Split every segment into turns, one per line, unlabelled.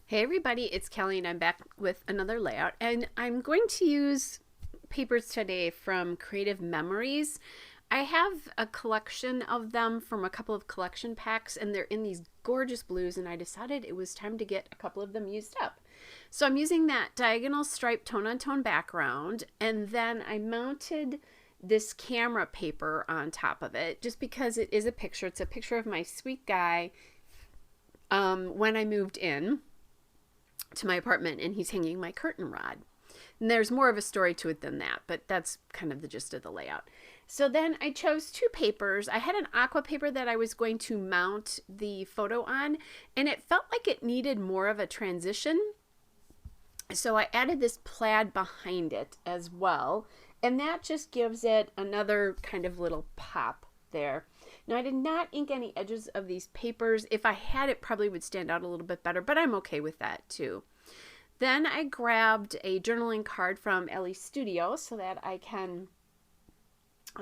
Hey everybody, it's Kelly and I'm back with another layout, and I'm going to use papers today from Creative Memories. I have a collection of them from a couple of collection packs, and they're in these gorgeous blues, and I decided it was time to get a couple of them used up. So I'm using that diagonal stripe tone-on-tone background, and then I mounted this camera paper on top of it just because it is a picture. It's a picture of my sweet guy when I moved in to my apartment, and he's hanging my curtain rod. And there's more of a story to it than that, but that's kind of the gist of the layout. So then I chose two papers. I had an aqua paper that I was going to mount the photo on, and it felt like it needed more of a transition. So I added this plaid behind it as well, and that just gives it another kind of little pop there. Now, I did not ink any edges of these papers. If I had, it probably would stand out a little bit better, but I'm okay with that too. Then I grabbed a journaling card from Ellie Studio so that I can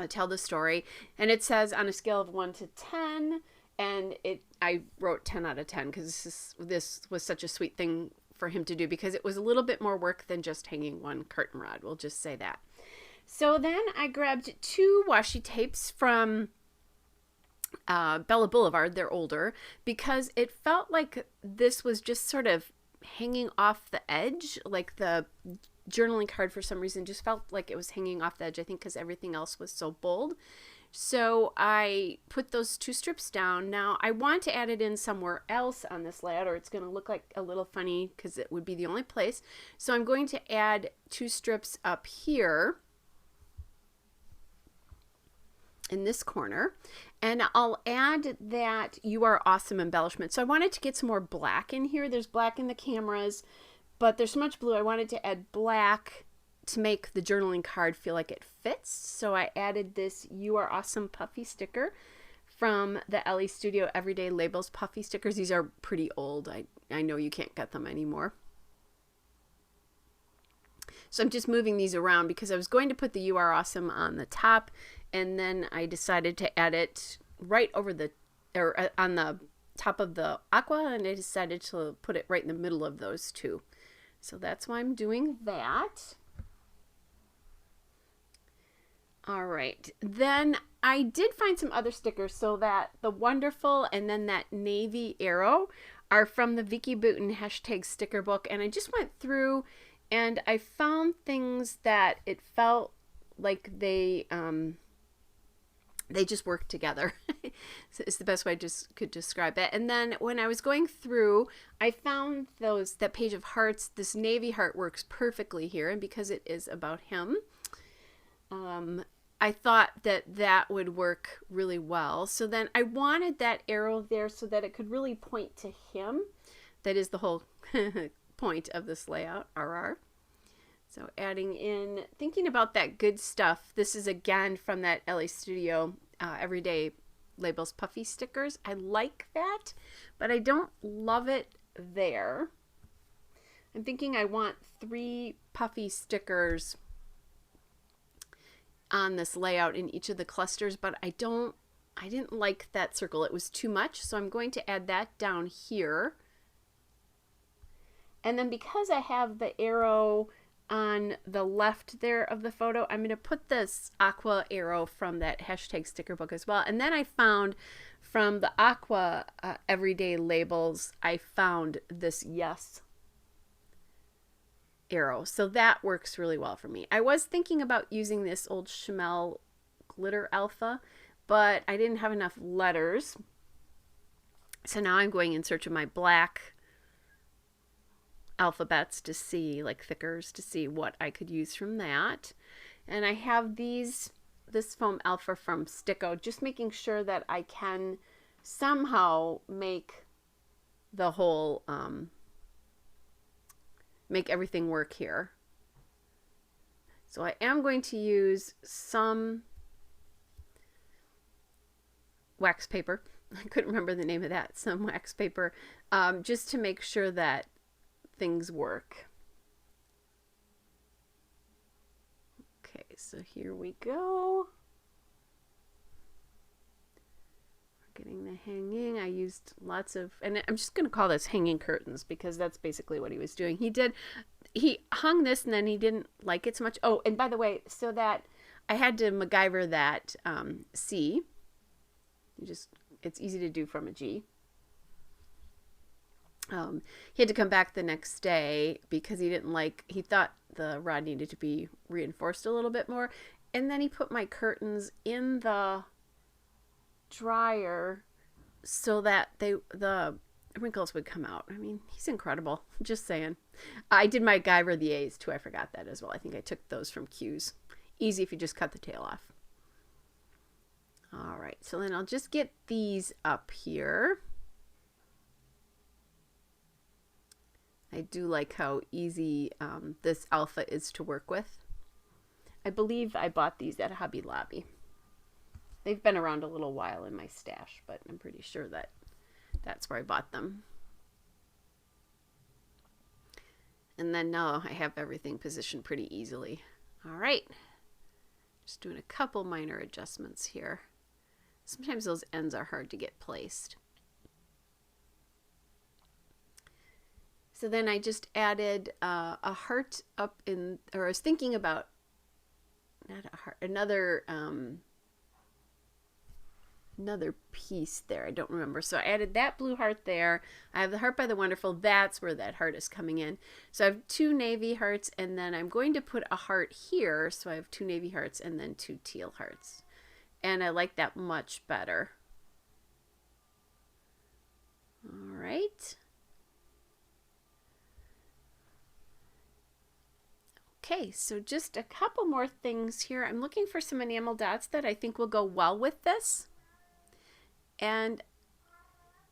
tell the story. And it says on a scale of 1 to 10, and I wrote 10 out of 10 because this was such a sweet thing for him to do, because it was a little bit more work than just hanging one curtain rod. We'll just say that. So then I grabbed two washi tapes from Bella Boulevard. They're older, because it felt like this was just sort of hanging off the edge. Like the journaling card, for some reason, just felt like it was hanging off the edge, I think because everything else was so bold. So I put those two strips down. Now I want to add it in somewhere else on this layout, or it's going to look like a little funny because it would be the only place. So I'm going to add two strips up here in this corner, and I'll add that "You Are Awesome" embellishment. So I wanted to get some more black in here. There's black in the cameras, but there's so much blue. I wanted to add black to make the journaling card feel like it fits. So I added this "You Are Awesome" puffy sticker from the Ellie Studio Everyday Labels puffy stickers. These are pretty old. I know you can't get them anymore. So I'm just moving these around because I was going to put the "You Are Awesome" on the top, and then I decided to add it right over on the top of the aqua, and I decided to put it right in the middle of those two. So that's why I'm doing that. All right, then I did find some other stickers. So that the wonderful and then that navy arrow are from the Vicky Booten hashtag sticker book, and I just went through and I found things that it felt like they just work together. So it's the best way I just could describe it. And then when I was going through, I found that page of hearts. This navy heart works perfectly here, and because it is about him, I thought that would work really well. So then I wanted that arrow there so that it could really point to him. That is the whole point of this layout, RR. So adding in, thinking about that good stuff. This is again from that Ellie Studio Everyday Labels puffy stickers. I like that, but I don't love it there. I'm thinking I want 3 puffy stickers on this layout in each of the clusters, but I didn't like that circle. It was too much, so I'm going to add that down here. And then because I have the arrow on the left there of the photo, I'm going to put this aqua arrow from that hashtag sticker book as well. And then I found from the aqua everyday labels, I found this yes arrow. So that works really well for me. I was thinking about using this old Chamel glitter alpha, but I didn't have enough letters. So now I'm going in search of my black alphabets to see, like thickers, to see what I could use from that. And I have this foam alpha from Sticko, just making sure that I can somehow make the whole make everything work here. So I am going to use some wax paper. I couldn't remember the name of that. Some wax paper, just to make sure that things work. Okay, so here we go. getting the hanging. I used lots of, and I'm just going to call this hanging curtains because that's basically what he was doing. He hung this and then he didn't like it so much. Oh, and by the way, so that I had to MacGyver that C. It's easy to do from a G. He had to come back the next day because he thought the rod needed to be reinforced a little bit more. And then he put my curtains in the dryer so that the wrinkles would come out. I mean, he's incredible. Just saying. I did my MacGyver the A's too. I forgot that as well. I think I took those from Q's. Easy if you just cut the tail off. All right, so then I'll just get these up here. I do like how easy this alpha is to work with. I believe I bought these at Hobby Lobby. They've been around a little while in my stash, but I'm pretty sure that that's where I bought them. And then now I have everything positioned pretty easily. All right, just doing a couple minor adjustments here. Sometimes those ends are hard to get placed. So then I just added a heart up in, or I was thinking about, not a heart, another piece there. I don't remember. So I added that blue heart there. I have the Heart by the Wonderful. That's where that heart is coming in. So I have 2 navy hearts, and then I'm going to put a heart here. So I have 2 navy hearts and then 2 teal hearts. And I like that much better. All right. Okay, so just a couple more things here. I'm looking for some enamel dots that I think will go well with this. And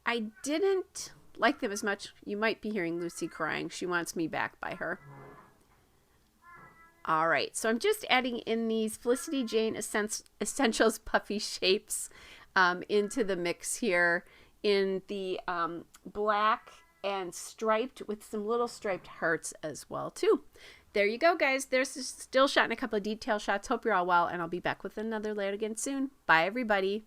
I didn't like them as much. You might be hearing Lucy crying. She wants me back by her. All right, so I'm just adding in these Felicity Jane Essentials Puffy Shapes into the mix here in the black and striped with some little striped hearts as well too. There you go, guys. There's still shot in a couple of detail shots. Hope you're all well, and I'll be back with another layout again soon. Bye, everybody.